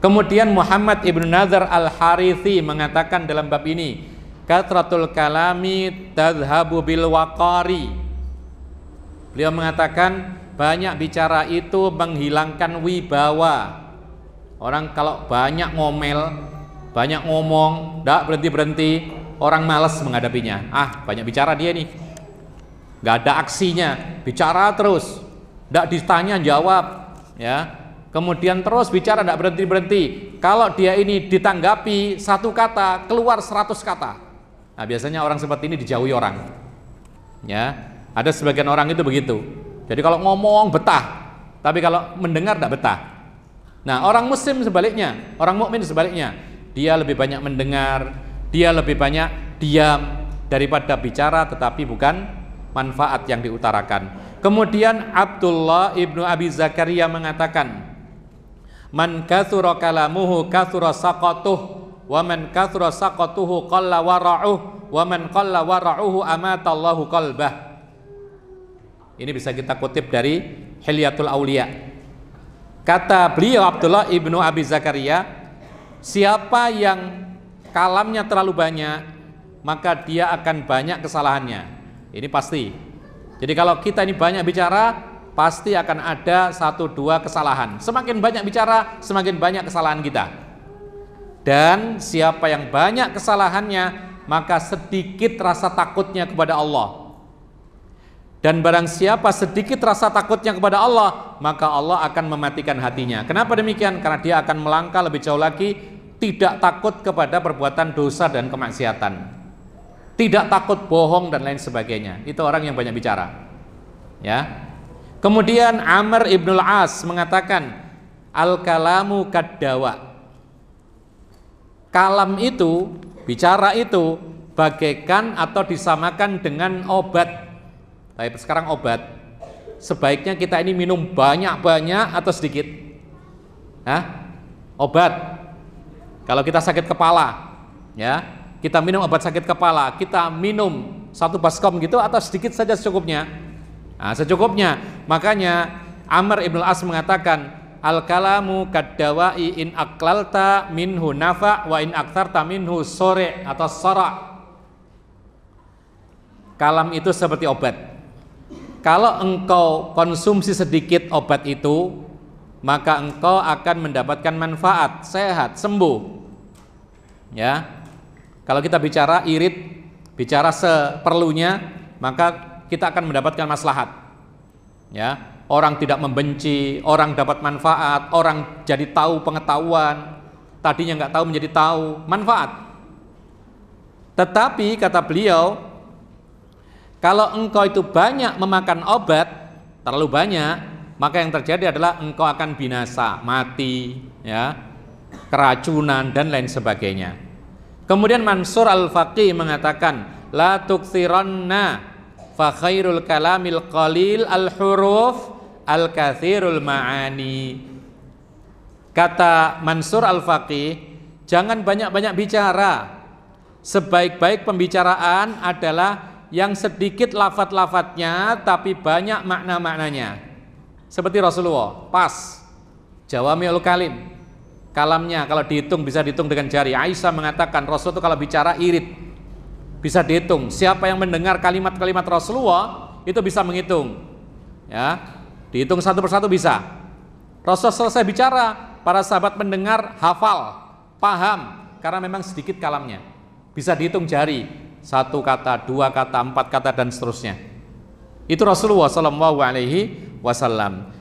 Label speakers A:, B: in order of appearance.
A: Kemudian Muhammad ibnu Nadhr al-Harithi mengatakan dalam bab ini, kathratul kalami tadhhabu bil waqari. Beliau mengatakan banyak bicara itu menghilangkan wibawa. Orang kalau banyak ngomel, banyak ngomong, tidak berhenti-berhenti, orang malas menghadapinya. Banyak bicara dia nih, nggak ada aksinya, bicara terus, tidak ditanya jawab, ya. Kemudian terus bicara, tidak berhenti-berhenti. Kalau dia ini ditanggapi satu kata, keluar 100 kata. Nah, biasanya orang seperti ini dijauhi orang. Ya, ada sebagian orang itu begitu. Jadi kalau ngomong betah, tapi kalau mendengar tidak betah. Nah, orang muslim sebaliknya, orang mukmin sebaliknya. Dia lebih banyak mendengar, dia lebih banyak diam daripada bicara, tetapi bukan manfaat yang diutarakan. Kemudian Abdullah ibnu Abi Zakaria mengatakan, man kathura kalamuhu kathura saqatuh, wa man kathura saqatuhu qalla wara'uh, wa man qalla wara'uhu amatallahu qalbah. Ini bisa kita kutip dari Hilyatul Auliya. Kata beliau Abdullah ibnu Abi Zakaria, siapa yang kalamnya terlalu banyak, maka dia akan banyak kesalahannya. Ini pasti. Jadi kalau kita ini banyak bicara, pasti akan ada 1-2 kesalahan. Semakin banyak bicara, semakin banyak kesalahan kita. Dan siapa yang banyak kesalahannya, maka sedikit rasa takutnya kepada Allah. Dan barang siapa sedikit rasa takutnya kepada Allah, maka Allah akan mematikan hatinya. Kenapa demikian? Karena dia akan melangkah lebih jauh lagi, tidak takut kepada perbuatan dosa dan kemaksiatan, tidak takut bohong dan lain sebagainya. Itu orang yang banyak bicara, ya. Kemudian Amr ibnul As mengatakan, al-kalamu kaddawa. Kalam itu, bicara itu bagaikan atau disamakan dengan obat. Tapi sekarang obat, sebaiknya kita ini minum banyak-banyak atau sedikit? Obat. Kalau kita sakit kepala, ya, kita minum obat sakit kepala, kita minum 1 baskom gitu atau sedikit saja secukupnya? Secukupnya. Makanya Amr ibn As mengatakan, al-kalamu kaddawai in aklalta minhu nafa wa in aktsarta minhu sore atau sara. Kalam itu seperti obat. Kalau engkau konsumsi sedikit obat itu, maka engkau akan mendapatkan manfaat, sehat, sembuh. Ya. Kalau kita bicara irit, bicara seperlunya, maka kita akan mendapatkan maslahat. Ya, orang tidak membenci, orang dapat manfaat, orang jadi tahu pengetahuan, tadinya nggak tahu menjadi tahu, manfaat. Tetapi kata beliau, kalau engkau itu banyak memakan obat, terlalu banyak, maka yang terjadi adalah engkau akan binasa, mati, ya, keracunan dan lain sebagainya. Kemudian Mansur al-Faqih mengatakan, la tuksiranna fa khairul kalamil qalil al-huruf al-kathirul ma'ani. Kata Mansur al-Faqih, jangan banyak-banyak bicara. Sebaik-baik pembicaraan adalah yang sedikit lafaz-lafaznya tapi banyak makna-maknanya. Seperti Rasulullah, pas jawami'ul kalim. Kalamnya kalau dihitung bisa dihitung dengan jari. Aisyah mengatakan Rasul itu kalau bicara irit, bisa dihitung. Siapa yang mendengar kalimat-kalimat Rasulullah itu bisa menghitung, ya, dihitung satu persatu bisa. Rasul selesai bicara, para sahabat mendengar, hafal, paham, karena memang sedikit kalamnya, bisa dihitung jari, 1 kata, 2 kata, 4 kata dan seterusnya. Itu Rasulullah SAW.